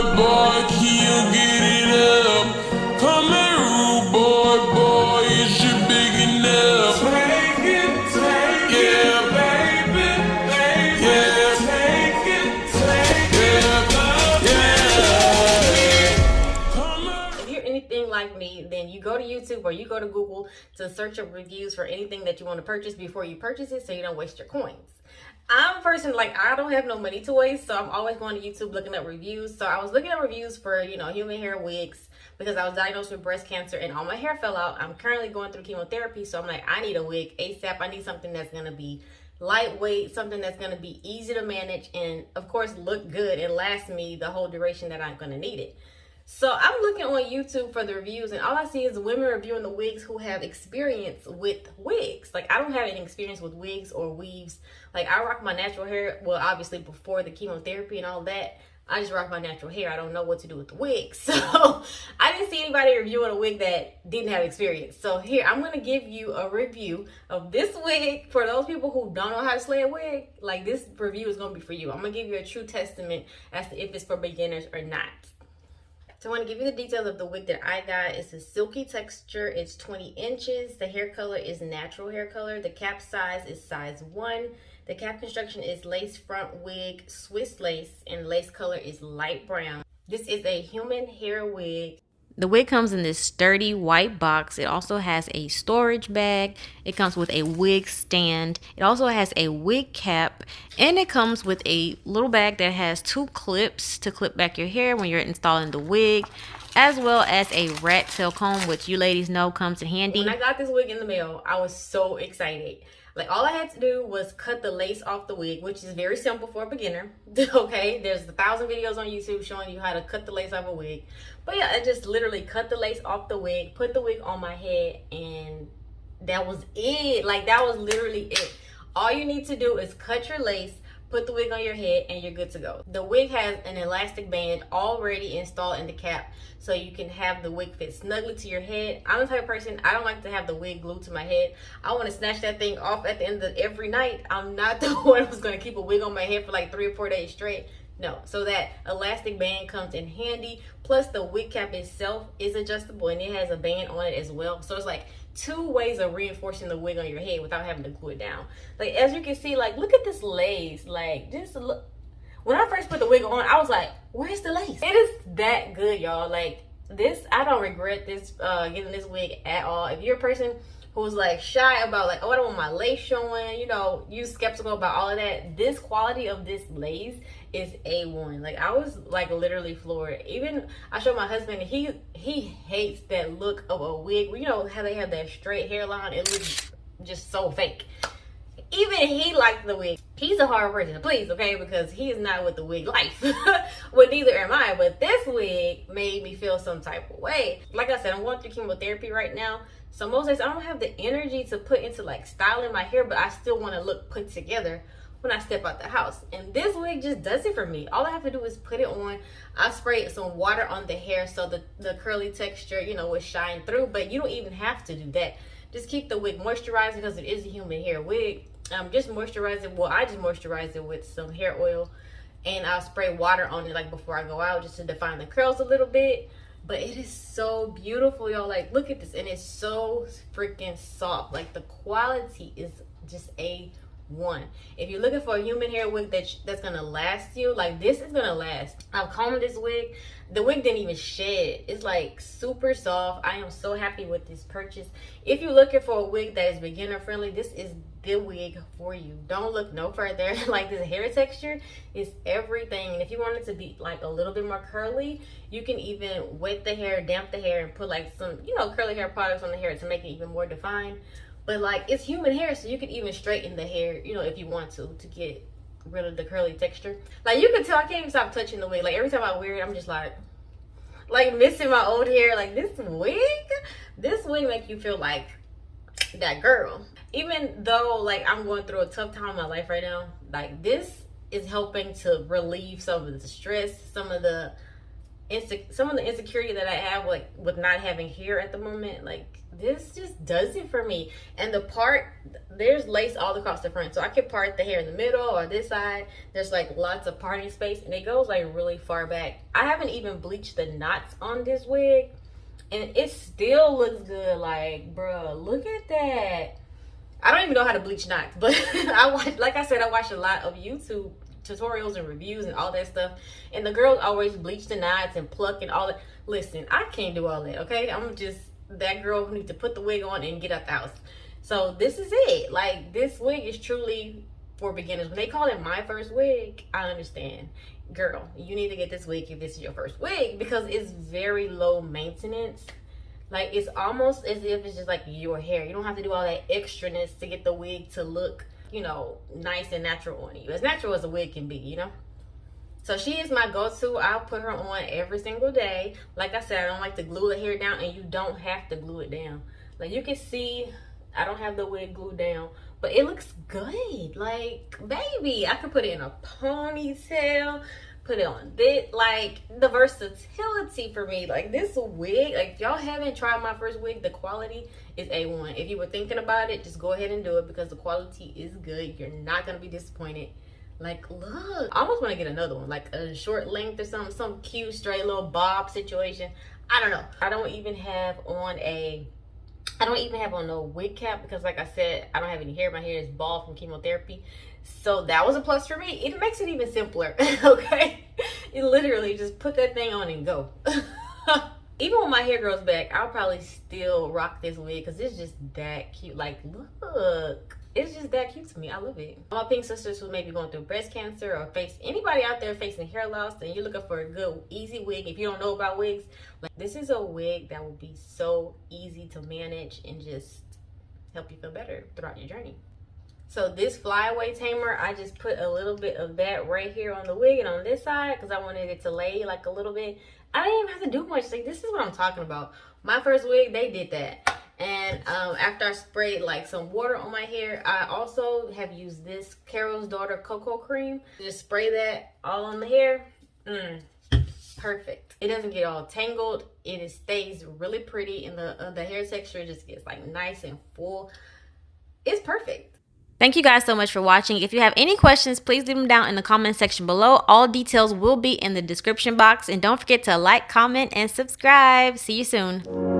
boy, can you get it up? Come here, rude boy, is you big enough? Take it, yeah, baby, yeah, take it, If you're anything like me, then you go to YouTube or you go to Google to search up reviews for anything that you want to purchase before you purchase it, so you don't waste your coins. I'm a person, like, I don't have no money to waste, so I'm always going to YouTube looking up reviews. So I was looking at reviews for, you know, human hair wigs because I was diagnosed with breast cancer and all my hair fell out. I'm currently going through chemotherapy, so I'm like, I need a wig ASAP. I need something that's going to be lightweight, something that's going to be easy to manage and, of course, look good and last me the whole duration that I'm going to need it. So I'm looking on YouTube for the reviews, and all I see is women reviewing the wigs who have experience with wigs. Like, I don't have any experience with wigs or weaves. Like, I rock my natural hair. Well, obviously before the chemotherapy and all that, I just rock my natural hair. I don't know what to do with the wig. So I didn't see anybody reviewing a wig that didn't have experience. So here, I'm going to give you a review of this wig for those people who don't know how to slay a wig. Like, this review is going to be for you. I'm going to give you a true testament as to if it's for beginners or not. So I want to give you the details of the wig that I got. It's a silky texture. It's 20 inches. The hair color is natural hair color. The cap size is size 1. The cap construction is lace front wig, Swiss lace, and lace color is light brown. This is a human hair wig. The wig comes in this sturdy white box. It also has a storage bag. It comes with a wig stand. It also has a wig cap. And it comes with a little bag that has 2 clips to clip back your hair when you're installing the wig, as well as a rat tail comb, which you ladies know comes in handy. When I got this wig in the mail, I was so excited. Like, all I had to do was cut the lace off the wig, which is very simple for a beginner. Okay, there's 1,000 videos on YouTube showing you how to cut the lace off a wig. But yeah, I just literally cut the lace off the wig, put the wig on my head, and that was it. Like, that was literally it. All you need to do is cut your lace, put the wig on your head, and you're good to go. The wig has an elastic band already installed in the cap, so you can have the wig fit snugly to your head. I'm the type of person, I don't like to have the wig glued to my head. I want to snatch that thing off at the end of every night. I'm not the one who's going to keep a wig on my head for like 3 or 4 days straight. No, so that elastic band comes in handy. Plus, the wig cap itself is adjustable, and it has a band on it as well. So it's like 2 ways of reinforcing the wig on your head without having to glue it down. Like, as you can see, like, look at this lace. Like, just look. When I first put the wig on, I was like, where's the lace? It is that good, y'all. Like, this, I don't regret this, getting this wig at all. If you're a person who's like shy about, like, oh, I don't want my lace showing, you know, you skeptical about all of that, this quality of this lace is A1. Like, I was like literally floored. Even I showed my husband, he hates that look of a wig. You know how they have that straight hairline? It looks just so fake. Even he liked the wig. He's a hard person to please, okay, because he is not with the wig life. Well, neither am I, but this wig made me feel some type of way. Like I said, I'm going through chemotherapy right now, so most days I don't have the energy to put into like styling my hair, but I still want to look put together when I step out the house. And this wig just does it for me. All I have to do is put it on. I sprayed some water on the hair so the curly texture, you know, would shine through, but you don't even have to do that. Just keep the wig moisturized because it is a human hair wig. Just moisturize it. Well, I just moisturize it with some hair oil, and I'll spray water on it like before I go out just to define the curls a little bit. But it is so beautiful, y'all. Like, look at this, and it's so freaking soft. Like, the quality is just A1. If you're looking for a human hair wig that's gonna last you, like, this is gonna last. I've combed this wig. The wig didn't even shed. It's like super soft. I am so happy with this purchase. If you're looking for a wig that is beginner friendly, this is the wig for you. Don't look no further. Like, this hair texture is everything. And if you want it to be like a little bit more curly, you can even wet the hair, damp the hair, and put like some, you know, curly hair products on the hair to make it even more defined. But like, it's human hair, so you can even straighten the hair, you know, if you want to get rid of the curly texture. Like, you can tell I can't even stop touching the wig. Like, every time I wear it, I'm just like missing my old hair. Like, this wig make you feel like that girl. Even though like I'm going through a tough time in my life right now, like, this is helping to relieve some of the stress, some of the some of the insecurity that I have, like with not having hair at the moment, like this just does it for me. And the part, there's lace all across the front, so I can part the hair in the middle or this side. There's like lots of parting space, and it goes like really far back. I haven't even bleached the knots on this wig, and it still looks good. Like, bruh, look at that. I don't even know how to bleach knots, but like I said, I watch a lot of YouTube tutorials and reviews and all that stuff, and the girls always bleach the knots and pluck and all that. Listen, I can't do all that, okay? I'm just that girl who needs to put the wig on and get out the house. So this is it. Like, this wig is truly for beginners. When they call it my first wig, I understand. Girl, you need to get this wig if this is your first wig, because it's very low maintenance. Like, it's almost as if it's just like your hair. You don't have to do all that extraness to get the wig to look, you know, nice and natural on you. As natural as a wig can be, you know? So she is my go-to. I'll put her on every single day. Like I said, I don't like to glue the hair down, and you don't have to glue it down. Like, you can see, I don't have the wig glued down, but it looks good. Like, baby, I could put it in a ponytail, put it on this, like, the versatility for me. Like, this wig, like, if y'all haven't tried my first wig, the quality is A1. If you were thinking about it, just go ahead and do it, because the quality is good. You're not gonna be disappointed. Like, look, I almost want to get another one, like a short length or something, some cute straight little bob situation. I don't know. I don't even have on no wig cap, because like I said, I don't have any hair. My hair is bald from chemotherapy. So that was a plus for me. It makes it even simpler. Okay, you literally just put that thing on and go. Even when my hair grows back, I'll probably still rock this wig, because it's just that cute. Like, look, it's just that cute to me. I love it. All my pink sisters who may be going through breast cancer, or anybody out there facing hair loss, and you're looking for a good, easy wig, if you don't know about wigs, like, this is a wig that will be so easy to manage and just help you feel better throughout your journey. So this flyaway tamer, I just put a little bit of that right here on the wig and on this side, because I wanted it to lay like a little bit. I didn't even have to do much. Like, this is what I'm talking about. My first wig, they did that. And after I sprayed like some water on my hair, I also have used this Carol's Daughter Cocoa Cream. Just spray that all on the hair. Perfect. It doesn't get all tangled. It stays really pretty, and the hair texture just gets like nice and full. It's perfect. Thank you guys so much for watching. If you have any questions, please leave them down in the comment section below. All details will be in the description box. And don't forget to like, comment, and subscribe. See you soon.